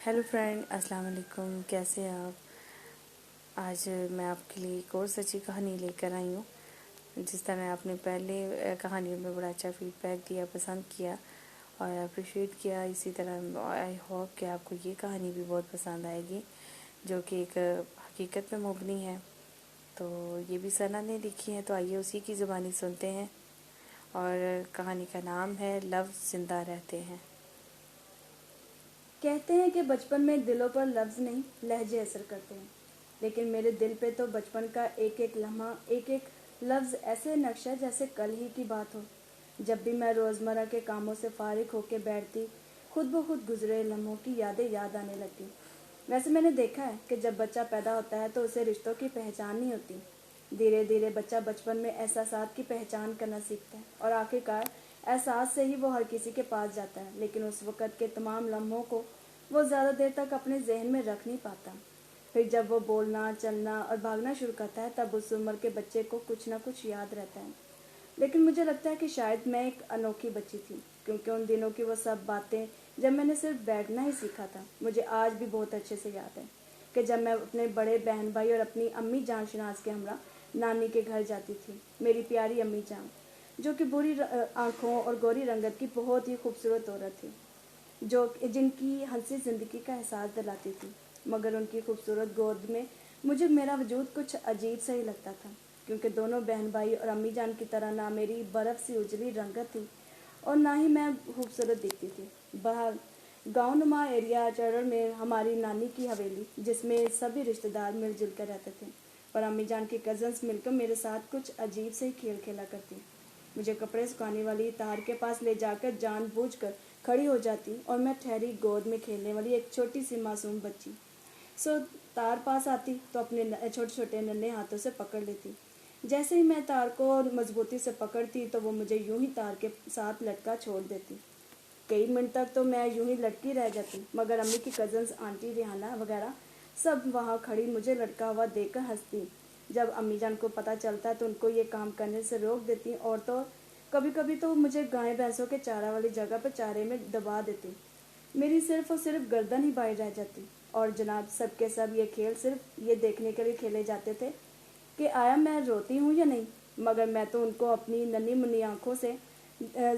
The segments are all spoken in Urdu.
ہیلو فرینڈ، السلام علیکم، کیسے ہیں آپ؟ آج میں آپ کے لیے ایک اور سچی کہانی لے کر آئی ہوں۔ جس طرح آپ نے پہلے کہانیوں میں بڑا اچھا فیڈ بیک دیا، پسند کیا اور اپریشیٹ کیا، اسی طرح آئی ہوپ کہ آپ کو یہ کہانی بھی بہت پسند آئے گی، جو کہ ایک حقیقت پہ مبنی ہے۔ تو یہ بھی ثنا نے لکھی ہے، تو آئیے اسی کی زبانی سنتے ہیں۔ اور کہانی کا نام ہے لفظ زندہ رہتے ہیں۔ کہتے ہیں کہ بچپن میں دلوں پر لفظ نہیں لہجے اثر کرتے ہیں، لیکن میرے دل پہ تو بچپن کا ایک ایک لمحہ، ایک ایک لفظ ایسے نقشہ جیسے کل ہی کی بات ہو۔ جب بھی میں روزمرہ کے کاموں سے فارغ ہو کے بیٹھتی، خود بخود گزرے لمحوں کی یادیں یاد آنے لگتی۔ ویسے میں نے دیکھا ہے کہ جب بچہ پیدا ہوتا ہے تو اسے رشتوں کی پہچان نہیں ہوتی۔ دھیرے دھیرے بچہ بچپن میں احساسات کی پہچان کرنا سیکھتا ہے اور آخرکار احساس سے ہی وہ ہر کسی کے پاس جاتا ہے، لیکن اس وقت کے تمام لمحوں کو وہ زیادہ دیر تک اپنے ذہن میں رکھ نہیں پاتا۔ پھر جب وہ بولنا، چلنا اور بھاگنا شروع کرتا ہے، تب اس عمر کے بچے کو کچھ نہ کچھ یاد رہتا ہے۔ لیکن مجھے لگتا ہے کہ شاید میں ایک انوکھی بچی تھی، کیونکہ ان دنوں کی وہ سب باتیں جب میں نے صرف بیٹھنا ہی سیکھا تھا، مجھے آج بھی بہت اچھے سے یاد ہے کہ جب میں اپنے بڑے بہن بھائی اور اپنی امی جان شناس کے ہمراہ نانی کے گھر جاتی تھی۔ میری پیاری امی جان، جو کہ بری آنکھوں اور گوری رنگت کی بہت ہی خوبصورت عورت تھی، جن کی ہنسی زندگی کا احساس دلاتی تھی، مگر ان کی خوبصورت گود میں مجھے میرا وجود کچھ عجیب سا ہی لگتا تھا، کیونکہ دونوں بہن بھائی اور امی جان کی طرح نہ میری برف سی اجلی رنگت تھی اور نہ ہی میں خوبصورت دکھتی تھی۔ بہرحال گاؤں نما ایریا چرڑ میں ہماری نانی کی حویلی، جس میں سبھی رشتہ دار مل جل کر رہتے تھے، اور امی جان کی کزنس مل کر میرے ساتھ کچھ عجیب سے ہی کھیل کھیلا کرتی۔ مجھے کپڑے سکھانے والی تار کے پاس لے جا کر جان بوجھ کر کھڑی ہو جاتی اور میں ٹھہری گود میں کھیلنے والی ایک چھوٹی سی معصوم بچی تار پاس آتی تو اپنے چھوٹے چھوٹے ننھے ہاتھوں سے پکڑ لیتی۔ جیسے ہی میں تار کو مضبوطی سے پکڑتی تو وہ مجھے یوں ہی تار کے ساتھ لٹکا چھوڑ دیتی۔ کئی منٹ تک تو میں یوں ہی لٹکی رہ جاتی، مگر امی کی کزنس آنٹی ریحانہ وغیرہ سب وہاں کھڑی مجھے لٹکا ہوا دیکھ کر ہنستی۔ جب امی جان کو پتہ چلتا تو ان کو یہ کام کرنے سے روک دیتی، اور تو کبھی کبھی تو مجھے گائے بھینسوں کے چارہ والی جگہ پر چارے میں دبا دیتی۔ میری صرف اور صرف گردن ہی باہر رہ جاتی، اور جناب سب کے سب یہ کھیل صرف یہ دیکھنے کے لیے کھیلے جاتے تھے کہ آیا میں روتی ہوں یا نہیں، مگر میں تو ان کو اپنی ننھی منھی آنکھوں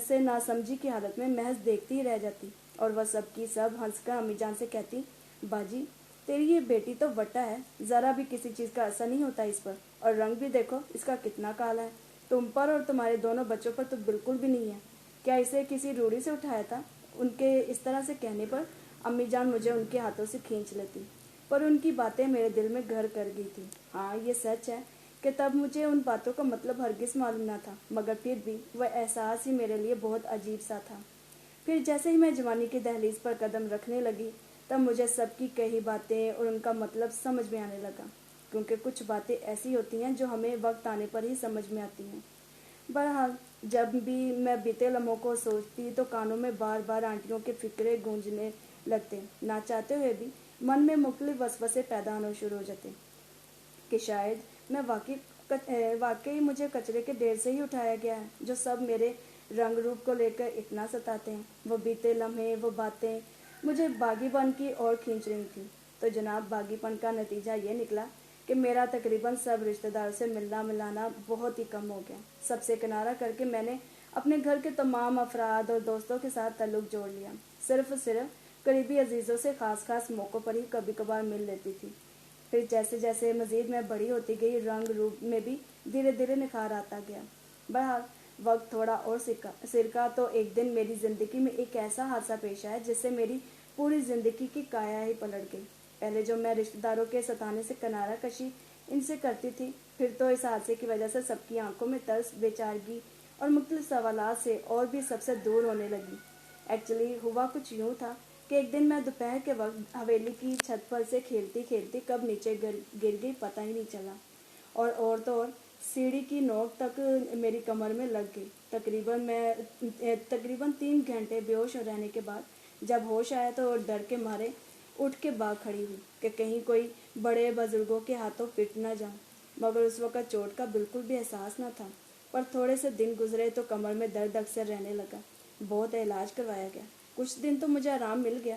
سے ناسمجھی کی حالت میں محض دیکھتی ہی رہ جاتی، اور وہ سب کی سب ہنس کر امی جان سے کہتی، باجی تیری یہ بیٹی تو وٹا ہے، ذرا بھی کسی چیز کا اثر نہیں ہوتا اس پر، اور رنگ بھی دیکھو اس کا کتنا کالا ہے، تم پر اور تمہارے دونوں بچوں پر تو بالکل بھی نہیں ہے، کیا اسے کسی روڑی سے اٹھایا تھا؟ ان کے اس طرح سے کہنے پر امی جان مجھے ان کے ہاتھوں سے کھینچ لیتی، پر ان کی باتیں میرے دل میں گھر کر گئی تھی۔ ہاں یہ سچ ہے کہ تب مجھے ان باتوں کا مطلب ہرگز معلوم نہ تھا، مگر پھر بھی وہ احساس ہی میرے لیے بہت عجیب سا تھا۔ پھر جیسے ہی میں جوانی کی دہلیز پر قدم رکھنے لگی، تب مجھے سب کی کہی باتیں اور ان کا مطلب سمجھ میں آنے لگا، کیونکہ کچھ باتیں ایسی ہوتی ہیں جو ہمیں وقت آنے پر ہی سمجھ میں آتی ہیں۔ بہرحال جب بھی میں بیتے لمحوں کو سوچتی تو کانوں میں بار بار آنٹیوں کے فقرے گونجنے لگتے، نہ چاہتے ہوئے بھی من میں مختلف وسوسے پیدا ہونا شروع ہو جاتے کہ شاید میں واقعی مجھے کچرے کے ڈھیر سے ہی اٹھایا گیا ہے، جو سب میرے رنگ روپ کو لے کر اتنا ستاتے ہیں۔ وہ بیتے لمحے، وہ باتیں مجھے باغی پن کی اور کھینچ رہی تھیں۔ تو جناب باغی پن کا نتیجہ یہ نکلا کہ میرا تقریباً سب رشتہ داروں سے ملنا ملانا بہت ہی کم ہو گیا۔ سب سے کنارہ کر کے میں نے اپنے گھر کے تمام افراد اور دوستوں کے ساتھ تعلق جوڑ لیا۔ صرف قریبی عزیزوں سے خاص موقعوں پر ہی کبھی کبھار مل لیتی تھی۔ پھر جیسے جیسے مزید میں بڑی ہوتی گئی، رنگ روپ میں بھی دھیرے دھیرے نکھار آتا گیا۔ بہرحال وقت تھوڑا اور سرکا تو ایک دن میری زندگی میں ایک ایسا حادثہ پیش آیا جس سے میری پوری زندگی کی کایا ہی پلٹ گئی۔ پہلے جو میں رشتہ داروں کے ستانے سے کنارہ کشی ان سے کرتی تھی، پھر تو اس حادثے کی وجہ سے سب کی آنکھوں میں ترس، بے چارگی اور مختلف سوالات سے اور بھی سب سے دور ہونے لگی۔ ایکچولی ہوا کچھ یوں تھا کہ ایک دن میں دوپہر کے وقت حویلی کی چھت پر سے کھیلتی کھیلتی کب نیچے گر گئی پتہ ہی نہیں چلا، اور تو اور سیڑھی کی نوک تک میری کمر میں لگ گئی۔ تقریباً 3 گھنٹے بے ہوش رہنے کے بعد جب ہوش آیا تو ڈر کے مارے اٹھ کے بھاگ کھڑی ہوئی کہ کہیں کوئی بڑے بزرگوں کے ہاتھوں پٹ نہ جاؤں، مگر اس وقت چوٹ کا بالکل بھی احساس نہ تھا۔ پر تھوڑے سے دن گزرے تو کمر میں درد اکثر رہنے لگا، بہت علاج کروایا گیا، کچھ دن تو مجھے آرام مل گیا،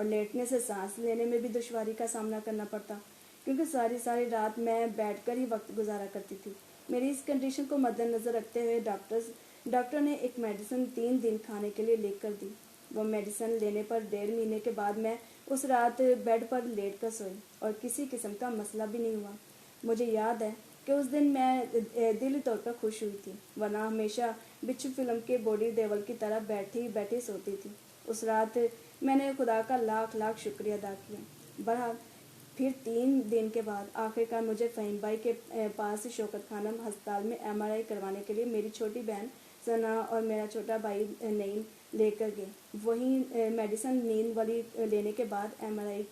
اور لیٹنے سے سانس لینے میں بھی دشواری کا سامنا کرنا پڑتا، کیونکہ ساری رات میں بیٹھ کر ہی وقت گزارا کرتی تھی۔ میری اس کنڈیشن کو مد نظر رکھتے ہوئے ڈاکٹر نے ایک میڈیسن 3 دن کھانے کے لیے لکھ کر دی۔ وہ میڈیسن لینے پر 1.5 مہینے کے بعد میں اس رات بیڈ پر لیٹ کر سوئی اور کسی قسم کا مسئلہ بھی نہیں ہوا۔ مجھے یاد ہے کہ اس دن میں دلی طور پر خوش ہوئی تھی، ورنہ ہمیشہ بچھو فلم کے بوڈی دیول کی طرح بیٹھی سوتی تھی۔ اس رات میں نے خدا کا لاکھ شکریہ ادا کیا۔ بہرحال پھر 3 دن کے بعد آخرکار مجھے فہیم بھائی کے پاس شوکت خانم ہسپتال میں MRI کروانے کے لیے میری چھوٹی بہن ثنا اور میرا چھوٹا بھائی نعیم لے کر گئے۔ وہی میڈیسن نیند والی لینے کے بعد MRI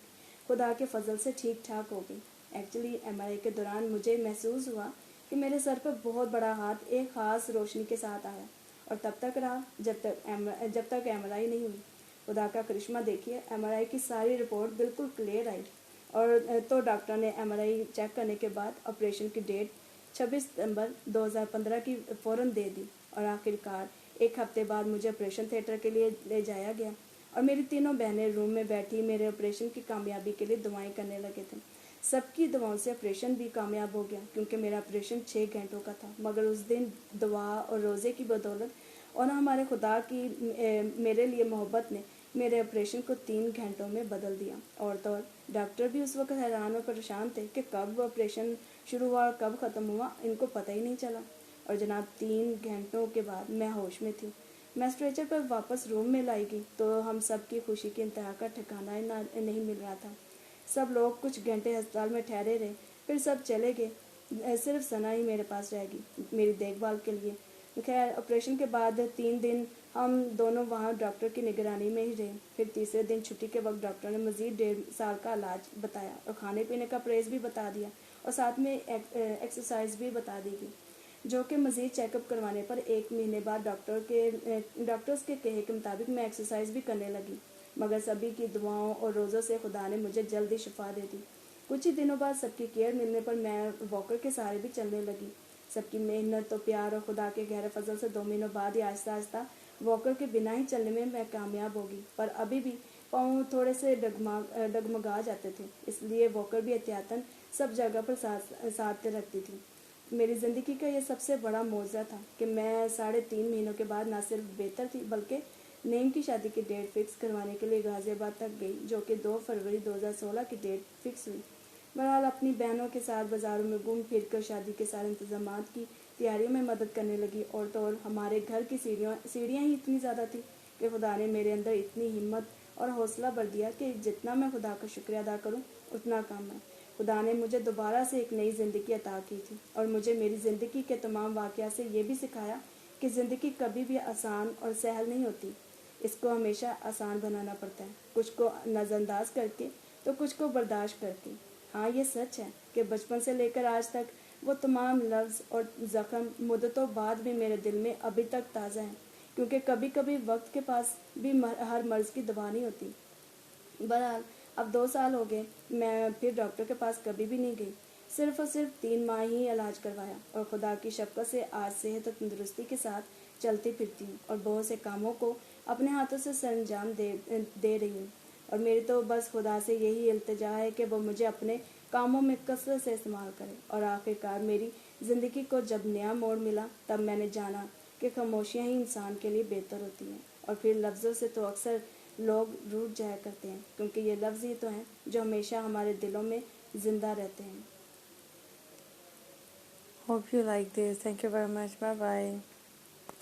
خدا کے فضل سے ٹھیک ٹھاک ہو گئی۔ ایکچولی MRI کے دوران مجھے محسوس ہوا کہ میرے سر پر بہت بڑا ہاتھ ایک خاص روشنی کے ساتھ آیا، اور تب تک رہا جب تک MRI نہیں ہوئی۔ خدا کا کرشمہ دیکھیے، MRI کی ساری رپورٹ بالکل کلیئر آئی، اور تو ڈاکٹر نے MRI چیک کرنے کے بعد آپریشن کی ڈیٹ 26 ستمبر 2015 کی فوراً دے دی، اور آخرکار 1 ہفتے بعد مجھے آپریشن تھیٹر کے لیے لے جایا گیا، اور میری تینوں بہنیں روم میں بیٹھی میرے آپریشن کی کامیابی کے لیے دعائیں کرنے لگے تھے۔ سب کی دعاؤں سے آپریشن بھی کامیاب ہو گیا، کیونکہ میرا آپریشن 6 گھنٹوں کا تھا، مگر اس دن دعا اور روزے کی بدولت اور ہمارے خدا کی میرے لیے محبت نے میرے آپریشن کو 3 گھنٹوں میں بدل دیا۔ اور ڈاکٹر بھی اس وقت حیران اور پریشان تھے کہ کب وہ آپریشن شروع ہوا اور کب ختم ہوا، ان کو پتہ ہی نہیں چلا۔ اور جناب 3 گھنٹوں کے بعد میں ہوش میں تھی۔ میں اسٹریچر پر واپس روم میں لائی گئی تو ہم سب کی خوشی کی انتہا کا ٹھکانہ نہیں مل رہا تھا۔ سب لوگ کچھ گھنٹے ہسپتال میں ٹھہرے رہے، پھر سب چلے گئے، صرف ثنا ہی میرے پاس رہ گئی میری دیکھ بھال کے لیے۔ خیر، آپریشن کے بعد 3 دن ہم دونوں وہاں ڈاکٹر کی نگرانی میں ہی رہے۔ پھر تیسرے دن چھٹی کے وقت ڈاکٹر نے مزید 1.5 سال کا علاج بتایا اور کھانے پینے کا پرہیز بھی بتا دیا، اور ساتھ میں ایکسرسائز بھی بتا دی گئی، جو کہ مزید چیک اپ کروانے پر 1 مہینے بعد ڈاکٹرز کے کہے کے مطابق میں ایکسرسائز بھی کرنے لگی۔ مگر سبھی کی دعاؤں اور روزوں سے خدا نے مجھے جلدی شفا دے دی۔ کچھ ہی دنوں بعد سب کی کیئر ملنے پر میں واکر کے سہارے بھی چلنے لگی۔ سب کی محنت اور پیار اور خدا کے گہرے فضل سے 2 مہینوں بعد ہی آہستہ واکر کے بنا ہی چلنے میں کامیاب ہوگی، پر ابھی بھی پاؤں تھوڑے سے ڈگمگا جاتے تھے، اس لیے واکر بھی احتیاطاً سب جگہ پر ساتھ رکھتی تھی۔ میری زندگی کا یہ سب سے بڑا معجزہ تھا کہ میں 3.5 مہینوں کے بعد نہ صرف بہتر تھی، بلکہ نعیم کی شادی کی ڈیٹ فکس کروانے کے لیے غازی آباد تک گئی، جو کہ 2 فروری 2016 کی ڈیٹ فکس ہوئی۔ بہرحال اپنی بہنوں کے ساتھ بازاروں میں گھوم پھر کر شادی کے سارے انتظامات کی تیاریوں میں مدد کرنے لگی، اور تو اور ہمارے گھر کی سیڑھیاں ہی اتنی زیادہ تھی کہ خدا نے میرے اندر اتنی ہمت اور حوصلہ بھر دیا کہ جتنا میں خدا کا شکریہ ادا کروں اتنا کم ہے۔ خدا نے مجھے دوبارہ سے ایک نئی زندگی عطا کی تھی، اور مجھے میری زندگی کے تمام واقعات سے یہ بھی سکھایا کہ زندگی کبھی بھی آسان اور سہل نہیں ہوتی، اس کو ہمیشہ آسان بنانا پڑتا ہے، کچھ کو نظر انداز کر کے تو کچھ کو برداشت کر کے۔ ہاں، یہ سچ ہے کہ بچپن سے لے کر آج تک وہ تمام لفظ اور زخم مدتوں بعد بھی میرے دل میں ابھی تک تازہ ہیں، کیونکہ کبھی کبھی وقت کے پاس بھی ہر مرض کی دوا نہیں ہوتی۔ بہرحال اب 2 سال ہو گئے، میں پھر ڈاکٹر کے پاس کبھی بھی نہیں گئی، صرف اور صرف 3 ماہ ہی علاج کروایا، اور خدا کی شفقت سے آج صحت اور تندرستی کے ساتھ چلتی پھرتی ہوں، اور بہت سے کاموں کو اپنے ہاتھوں سے سر انجام دے رہی ہوں، اور میری تو بس خدا سے یہی التجا ہے کہ وہ مجھے اپنے کاموں میں کثرت سے استعمال کرے۔ اور آخرکار میری زندگی کو جب نیا موڑ ملا، تب میں نے جانا کہ خاموشیاں ہی انسان کے لیے بہتر ہوتی ہیں، اور پھر لفظوں سے تو اکثر لوگ روٹھ جایا کرتے ہیں، کیونکہ یہ لفظ ہی تو ہیں جو ہمیشہ ہمارے دلوں میں زندہ رہتے ہیں۔ Hope you like this. Thank you very much. Bye bye.